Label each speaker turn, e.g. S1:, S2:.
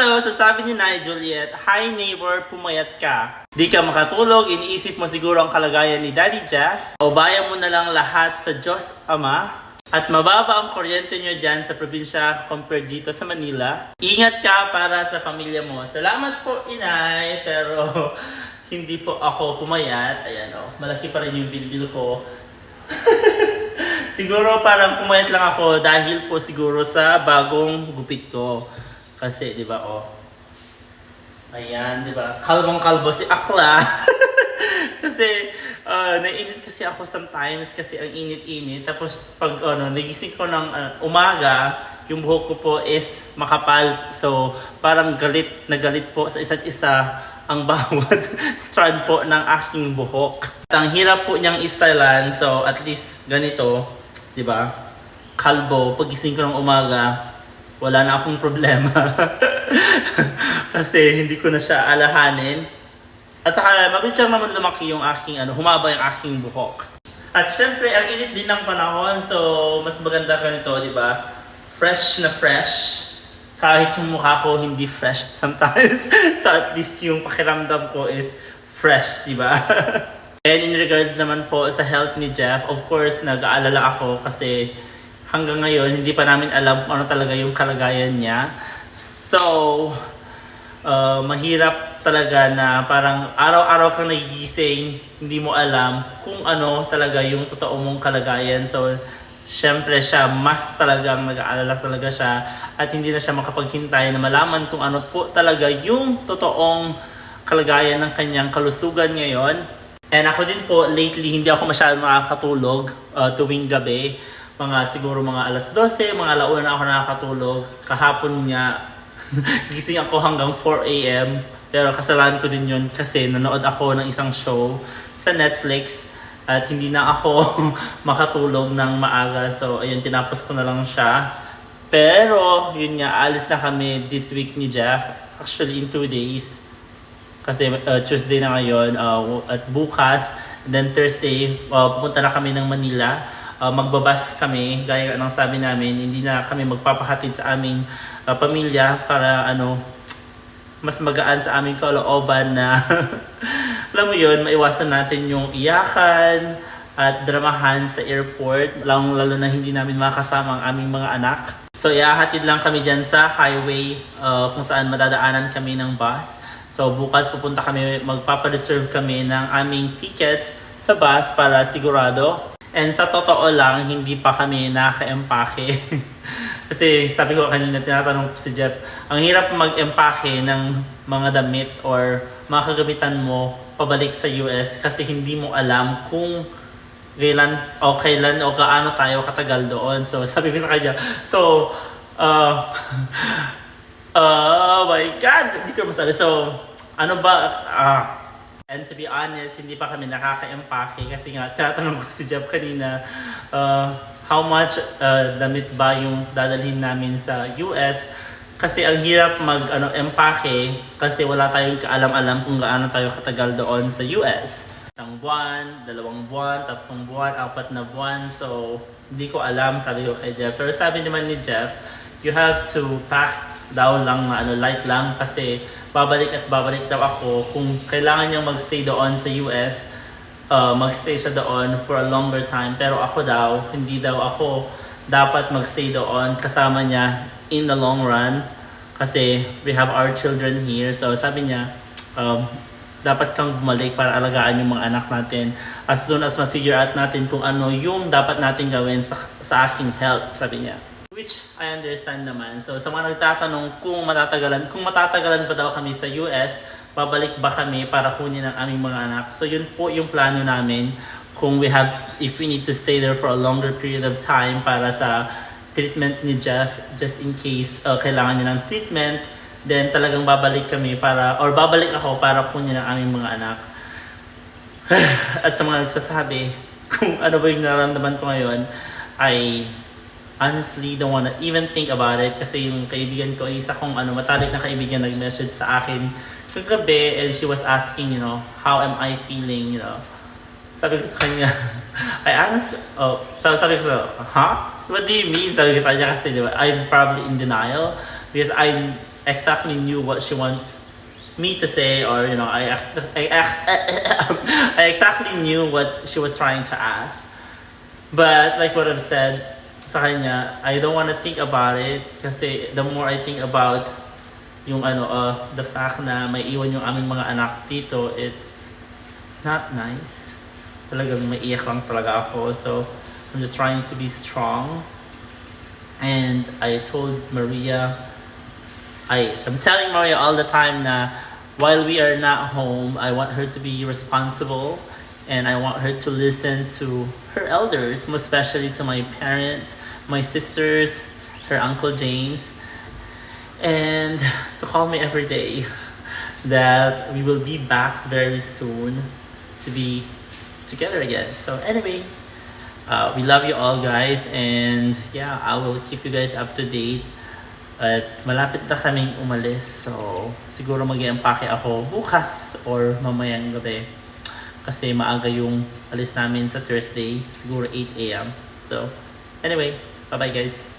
S1: Hello! Sasabi ni Nay Juliet, "Hi neighbor, pumayat ka. Di ka makatulog, iniisip mo siguro ang kalagayan ni Daddy Jeff. O bayan mo na lang lahat sa Diyos Ama. At mababa ang kuryente nyo dyan sa probinsya compared dito sa Manila. Ingat ka para sa pamilya mo." Salamat po, Inay, pero hindi po ako pumayat. Ayan o, malaki pa rin yung bilbil ko. Siguro parang pumayat lang ako dahil po siguro sa bagong gupit ko. Kasi, di ba, oh. Ayan, di ba? Kalbong-kalbo si Akla. Kasi, naiinit kasi ako sometimes kasi ang init-init. Tapos, pag nagising ko ng umaga, yung buhok ko po is makapal. So, parang galit na galit po sa isa't isa ang bawat strand po ng aking buhok. At ang hirap po niyang istylan. So, at least ganito, di ba? Kalbo, pagising ko ng umaga, wala na akong problema. Kasi hindi ko na siya alahanin. At saka mabilis lang naman lumaki yung aking humaba yung aking buhok. At syempre, ang init din ng panahon, so mas maganda ka nito, di ba? Fresh na fresh. Kahit yung mukha ko hindi fresh sometimes. So at least yung pakiramdam ko is fresh, di ba? And in regards naman po sa health ni Jeff, of course, nag-aalala ako kasi hanggang ngayon, hindi pa namin alam kung ano talaga yung kalagayan niya. So, mahirap talaga na parang araw-araw kang nagigising, hindi mo alam kung ano talaga yung totoo mong kalagayan. So, syempre siya, mas talagang nag-aalala talaga siya at hindi na siya makapaghintay na malaman kung ano po talaga yung totoong kalagayan ng kanyang kalusugan ngayon. And ako din po, lately, hindi ako masyadong makakatulog tuwing gabi. Siguro mga alas 12, mga alauna na ako nakakatulog. Kahapon niya, gising ako hanggang 4 AM. Pero kasalanan ko din yun kasi nanood ako ng isang show sa Netflix. At hindi na ako makatulog ng maaga. So, ayun, tinapos ko na lang siya. Pero, yun nga, alis na kami this week ni Jeff. Actually, in 2 days. Kasi Tuesday na ngayon at bukas. And then Thursday, pupunta na kami ng Manila. Magbabas kami, gaya ng sabi namin, hindi na kami magpapahatid sa aming pamilya para mas magaan sa aming kalooban na alam mo yun, maiwasan natin yung iyakan at dramahan sa airport, lalo na hindi namin makasama ang aming mga anak. So iahatid lang kami dyan sa highway kung saan madadaanan kami ng bus. So bukas pupunta kami, magpapareserve kami ng aming tickets sa bus para sigurado. And sa totoo lang, hindi pa kami naka-empake. Kasi sabi ko kanina, tinatanong ko si Jeff, ang hirap mag-empake ng mga damit or mga kagamitan mo pabalik sa US kasi hindi mo alam kung kailan o kaano tayo katagal doon. So sabi ko sa kanya, oh my God, hindi ko masabi. So, ano ba, and to be honest, hindi pa kami nakaka-empake kasi nga, tinatanong ko si Jeff kanina, how much damit ba yung dadalhin namin sa US? Kasi ang hirap empake kasi wala tayong kaalam-alam kung gaano tayo katagal doon sa US. 1 buwan, 2 buwan, 3 buwan, 4 na buwan. So, hindi ko alam, sabi ko kay Jeff. Pero sabi naman ni Jeff, you have to pack daw lang na light lang kasi babalik at babalik daw ako. Kung kailangan niyang magstay doon sa US, magstay siya doon for a longer time. Pero ako daw, hindi daw ako dapat magstay doon kasama niya in the long run. Kasi we have our children here. So sabi niya, dapat kang bumalik para alagaan yung mga anak natin. As soon as ma-figure out natin kung ano yung dapat natin gawin sa aking health, sabi niya. Which I understand naman. So sa mga nagtatanong kung matatagalan pa daw kami sa US, babalik ba kami para kunin ang aming mga anak. So yun po yung plano namin if we need to stay there for a longer period of time para sa treatment ni Jeff, just in case kailangan niya ng treatment, then talagang babalik ako para kunin ang aming mga anak. At sa mga nagsasabi kung ano ba yung nararamdaman ko ngayon, I honestly don't wanna even think about it kasi yung kaibigan ko, isa kong matalik na kaibigan nag-message sa akin kagabi and she was asking, how am I feeling, Sabi ko sa kanya, sabi ko sa, huh? So what do you mean? Sabi ko sa kanya kasi, di ba, I'm probably in denial because exactly knew what she wants me to say, or you know, I exactly knew what she was trying to ask. But like what I've said sa kanya, I don't want to think about it kasi the more I think about yung the fact na may iwan yung aming mga anak dito, it's not nice. Talagang maiyak lang talaga ako. So I'm just trying to be strong. And I told Maria, I'm telling Maria all the time na while we are not home, I want her to be responsible and I want her to listen to her elders, most especially to my parents, my sisters, her Uncle James, and to call me every day that we will be back very soon to be together again. So anyway, we love you all guys, and yeah, I will keep you guys up to date. At malapit na kaming umalis, so siguro mag-i-empake ako bukas or mamayang gabi. Kasi maaga yung alis namin sa Thursday, siguro 8 a.m. So anyway, bye bye guys.